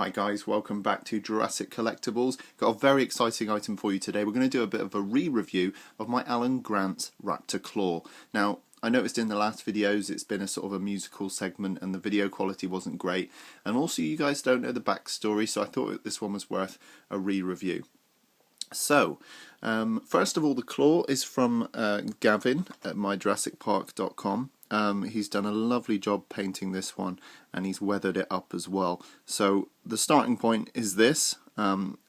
Hi guys, welcome back to Jurassic Collectables. Got a very exciting item for you today. We're going to do a bit of a re-review of my Alan Grant's Raptor claw. Now, I noticed in the last videos it's been a sort of a musical segment and the video quality wasn't great. And also you guys don't know the backstory, so I thought this one was worth a re-review. So, first of all, the claw is from Gavin at myjurassicpark.com. He's done a lovely job painting this one and he's weathered it up as well. So the starting point is this.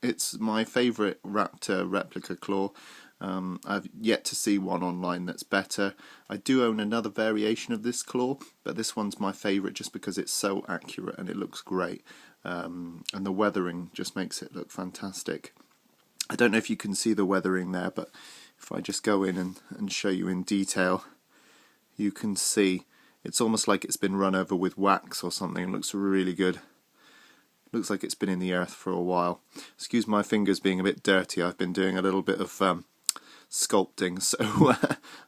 It's my favourite Raptor replica claw. I've yet to see one online that's better. I do own another variation of this claw, but this one's my favourite just because it's so accurate and it looks great. And the weathering just makes it look fantastic. I don't know if you can see the weathering there, but if I just go in and show you in detail, you can see it's almost like it's been run over with wax or something. It looks really good. Looks like it's been in the earth for a while. Excuse my fingers being a bit dirty. I've been doing a little bit of sculpting, so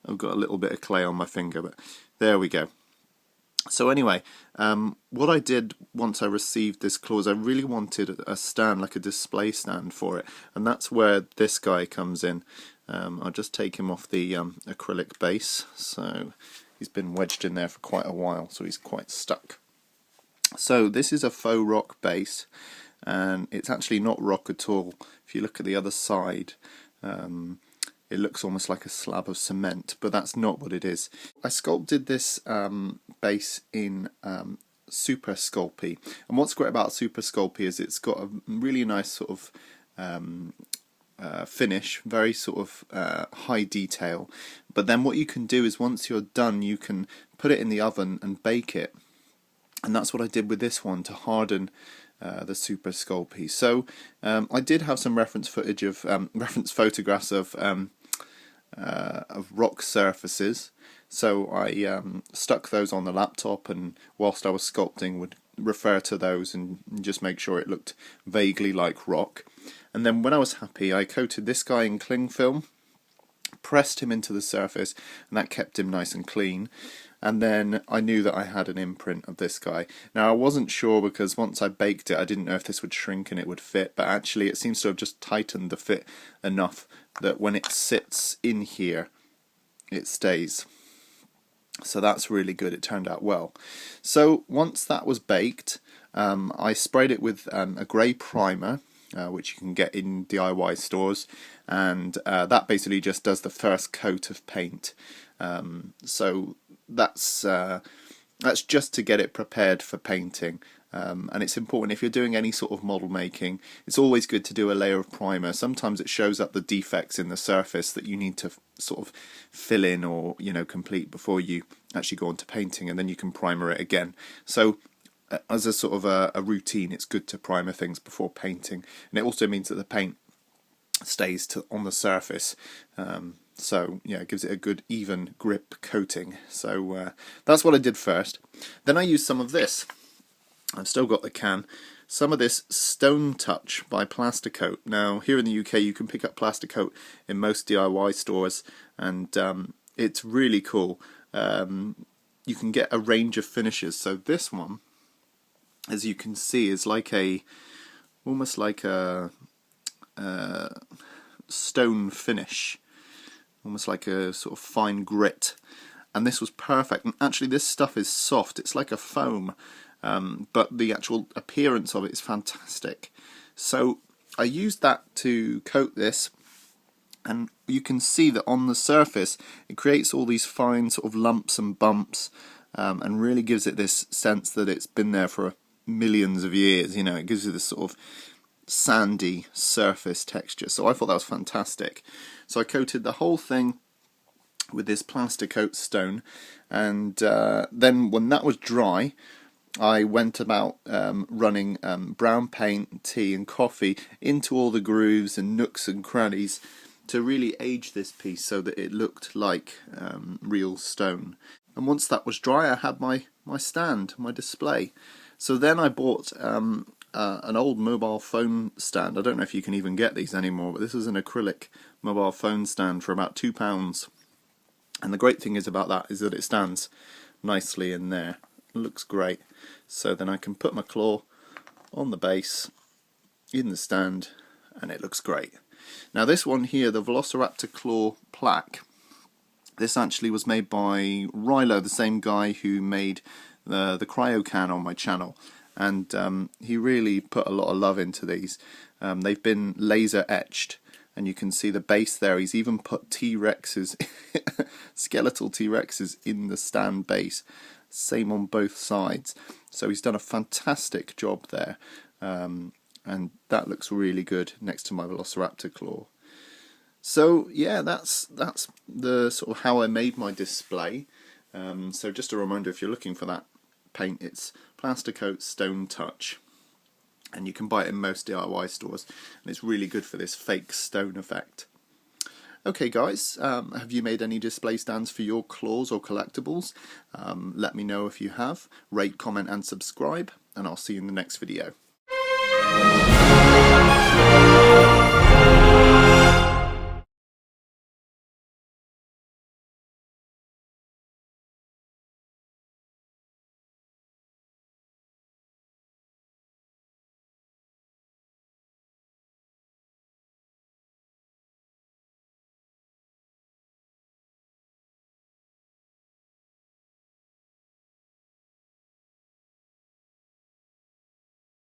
I've got a little bit of clay on my finger, but there we go. So anyway, what I did once I received this claw is I really wanted a stand, like a display stand for it, and that's where this guy comes in. I'll just take him off the acrylic base, so he's been wedged in there for quite a while, so he's quite stuck. So this is a faux rock base, and it's actually not rock at all. If you look at the other side, it looks almost like a slab of cement, but that's not what it is. I sculpted this base in Super Sculpey, and what's great about Super Sculpey is it's got a really nice sort of finish, very sort of high detail. But then what you can do is once you're done, you can put it in the oven and bake it, and that's what I did with this one to harden the Super Sculpey. So I did have some reference footage of reference photographs of rock surfaces, so I stuck those on the laptop, and whilst I was sculpting would refer to those and just make sure it looked vaguely like rock. And then when I was happy, I coated this guy in cling film, pressed him into the surface, and that kept him nice and clean. And then I knew that I had an imprint of this guy. Now I wasn't sure because once I baked it I didn't know if this would shrink and it would fit, but actually it seems to have just tightened the fit enough that when it sits in here it stays. So that's really good, it turned out well. So once that was baked, I sprayed it with a grey primer, which you can get in DIY stores, and that basically just does the first coat of paint. So that's just to get it prepared for painting. And it's important if you're doing any sort of model making, it's always good to do a layer of primer. Sometimes it shows up the defects in the surface that you need to sort of fill in or complete before you actually go on to painting, and then you can primer it again. So as a sort of a routine, it's good to primer things before painting, and it also means that the paint stays on the surface. So yeah, it gives it a good even grip coating. So that's what I did first. Then I used some of this. I've still got the can. Some of this Stone Touch by Plasticoat. Now here in the UK you can pick up Plasticoat in most DIY stores, and it's really cool. You can get a range of finishes. So this one, as you can see, is like almost like a stone finish, almost like a sort of fine grit, and this was perfect. And actually this stuff is soft, it's like a foam, but the actual appearance of it is fantastic. So I used that to coat this, and you can see that on the surface it creates all these fine sort of lumps and bumps, and really gives it this sense that it's been there for millions of years. It gives you this sort of sandy surface texture. So I thought that was fantastic. So I coated the whole thing with this Plasticoat stone, and then when that was dry I went about running brown paint, tea and coffee into all the grooves and nooks and crannies to really age this piece so that it looked like real stone. And once that was dry I had my stand, my display. So then I bought an old mobile phone stand. I don't know if you can even get these anymore, but this is an acrylic mobile phone stand for about £2. And the great thing is about that is that it stands nicely in there. It looks great. So then I can put my claw on the base, in the stand, and it looks great. Now this one here, the Velociraptor claw plaque, this actually was made by Rilo, the same guy who made the cryo can on my channel, and he really put a lot of love into these. They've been laser etched, and you can see the base there. He's even put T-Rexes, skeletal T-Rexes in the stand base, same on both sides. So he's done a fantastic job there, and that looks really good next to my Velociraptor claw. So yeah, that's the sort of how I made my display. So just a reminder, if you're looking for that paint, it's Plasticoat Stone Touch, and you can buy it in most DIY stores, and it's really good for this fake stone effect. Okay guys, have you made any display stands for your claws or collectibles? Let me know if you have. Rate, comment and subscribe, and I'll see you in the next video.